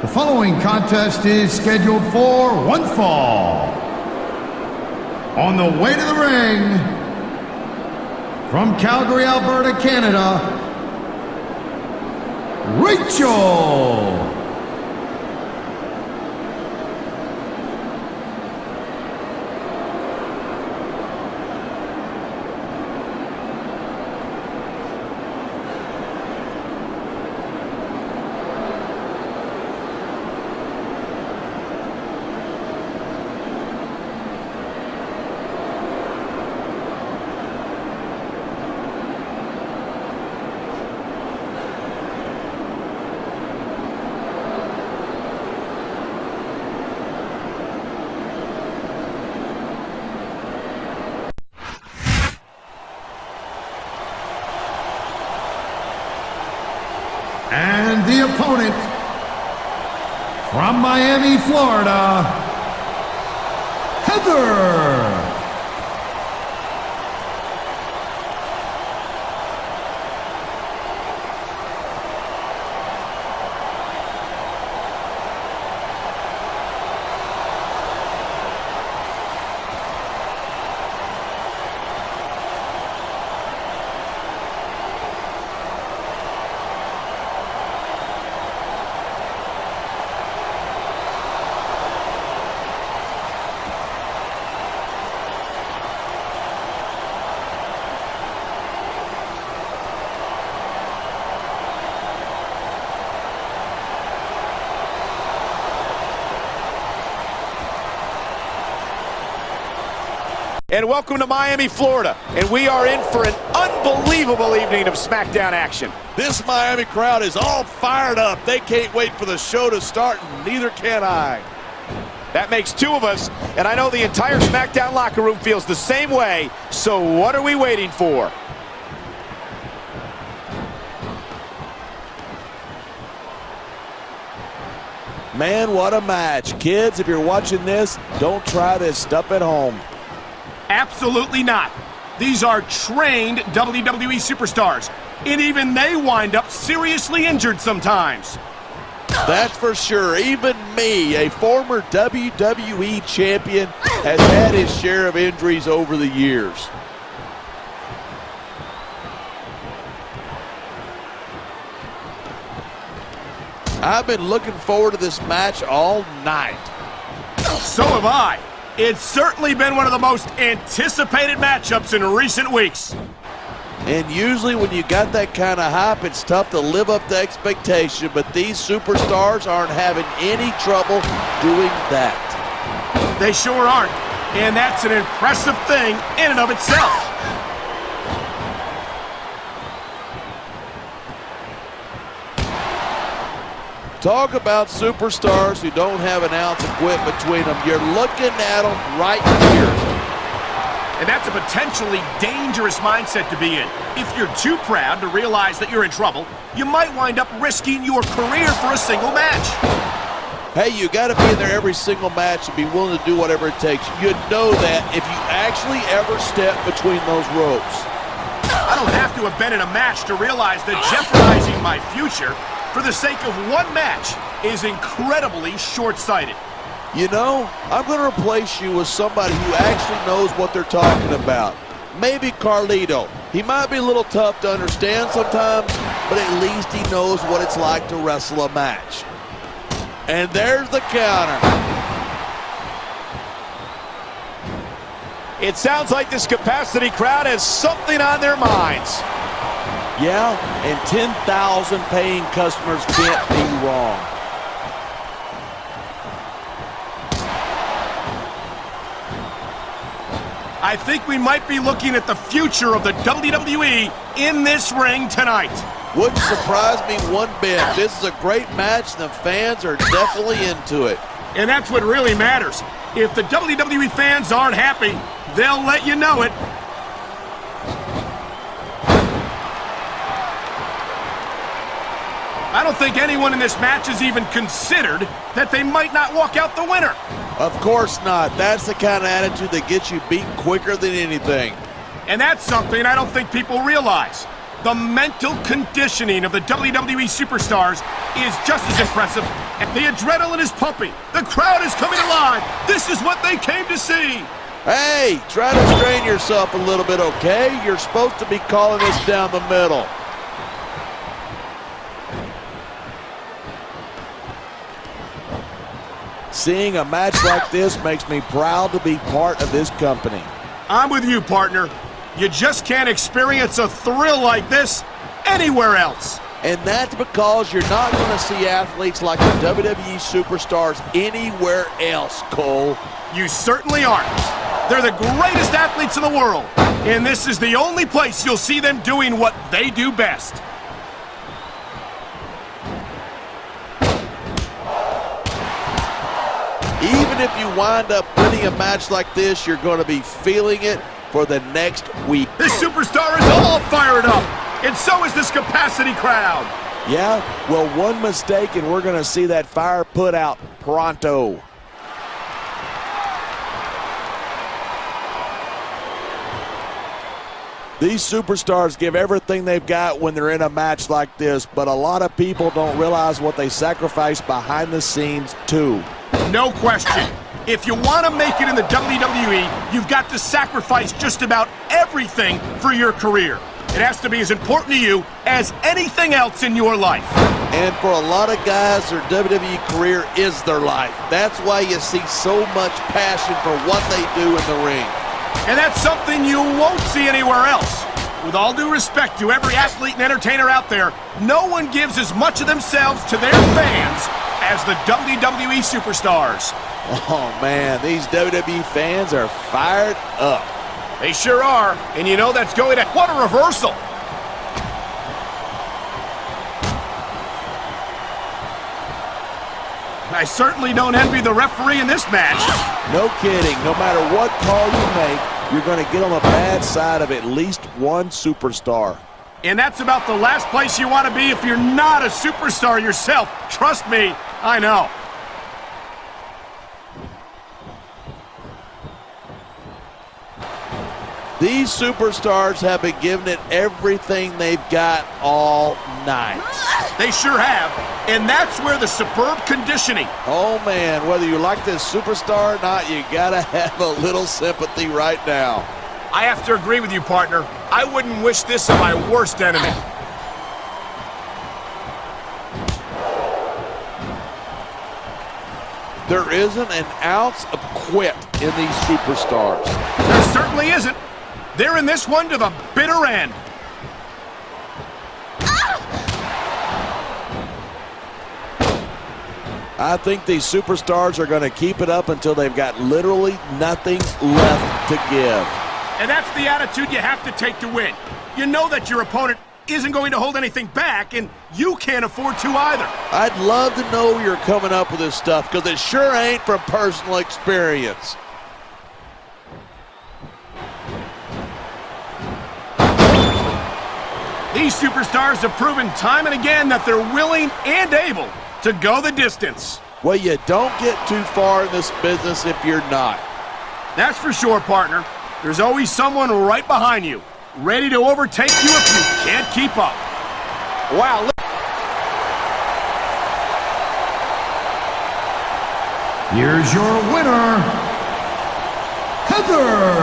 The following contest is scheduled for one fall. On the way to the ring, from Calgary, Alberta, Canada, Rachel. And the opponent, from Miami, Florida, Heather. And welcome to Miami, Florida. And we are in for an unbelievable evening of Smackdown action. This Miami crowd is all fired up. They can't wait for the show to start, and neither can I. That makes two of us, and I know the entire Smackdown locker room feels the same way. So what are we waiting for? Man, what a match. Kids, if you're watching this, don't try this stuff at home. Absolutely not. These are trained WWE superstars, and even they wind up seriously injured sometimes. That's for sure. Even me, a former WWE champion, has had his share of injuries over the years. I've been looking forward to this match all night. So have I. It's certainly been one of the most anticipated matchups in recent weeks. And usually when you got that kind of hype, it's tough to live up to expectation, but these superstars aren't having any trouble doing that. They sure aren't, and that's an impressive thing in and of itself. Talk about superstars who don't have an ounce of quit between them. You're looking at them right here. And that's a potentially dangerous mindset to be in. If you're too proud to realize that you're in trouble, you might wind up risking your career for a single match. Hey, you got to be in there every single match and be willing to do whatever it takes. You know that if you actually ever step between those ropes. I don't have to have been in a match to realize that jeopardizing my future for the sake of one match is incredibly short-sighted. You know, I'm going to replace you with somebody who actually knows what they're talking about. Maybe Carlito. He might be a little tough to understand sometimes, but at least he knows what it's like to wrestle a match. And there's the counter. It sounds like this capacity crowd has something on their minds. Yeah, and 10,000 paying customers can't be wrong. I think we might be looking at the future of the WWE in this ring tonight. Wouldn't surprise me one bit. This is a great match, and the fans are definitely into it. And that's what really matters. If the WWE fans aren't happy, they'll let you know it. I don't think anyone in this match has even considered that they might not walk out the winner. Of course not. That's the kind of attitude that gets you beat quicker than anything. And that's something I don't think people realize. The mental conditioning of the WWE superstars is just as impressive. The adrenaline is pumping. The crowd is coming alive. This is what they came to see. Hey, try to strain yourself a little bit, okay? You're supposed to be calling this down the middle. Seeing a match like this makes me proud to be part of this company. I'm with you, partner. You just can't experience a thrill like this anywhere else. And that's because you're not going to see athletes like the WWE superstars anywhere else, Cole. You certainly aren't. They're the greatest athletes in the world, and this is the only place you'll see them doing what they do best. Even if you wind up winning a match like this, you're going to be feeling it for the next week. This superstar is all fired up, and so is this capacity crowd. Yeah, well, one mistake and we're going to see that fire put out pronto. These superstars give everything they've got when they're in a match like this, but a lot of people don't realize what they sacrifice behind the scenes, too. No question. If you want to make it in the WWE, you've got to sacrifice just about everything for your career. It has to be as important to you as anything else in your life. And for a lot of guys, their WWE career is their life. That's why you see so much passion for what they do in the ring. And that's something you won't see anywhere else. With all due respect to every athlete and entertainer out there, no one gives as much of themselves to their fans as the WWE superstars. Oh man, these WWE fans are fired up. They sure are, and you know that's going to... What a reversal! I certainly don't envy the referee in this match. No kidding. No matter what call you make, you're going to get on the bad side of at least one superstar. And that's about the last place you want to be if you're not a superstar yourself. Trust me, I know. These superstars have been giving it everything they've got all night. They sure have, and that's where the superb conditioning. Oh man, whether you like this superstar or not, you gotta have a little sympathy right now. I have to agree with you, partner. I wouldn't wish this on my worst enemy. There isn't an ounce of quit in these superstars. There certainly isn't. They're in this one to the bitter end. I think these superstars are going to keep it up until they've got literally nothing left to give. And that's the attitude you have to take to win. You know that your opponent isn't going to hold anything back, and you can't afford to either. I'd love to know you're coming up with this stuff, because it sure ain't from personal experience. These superstars have proven time and again that they're willing and able to go the distance. Well, you don't get too far in this business if you're not. That's for sure, partner. There's always someone right behind you, ready to overtake you if you can't keep up. Wow. Here's your winner, Heather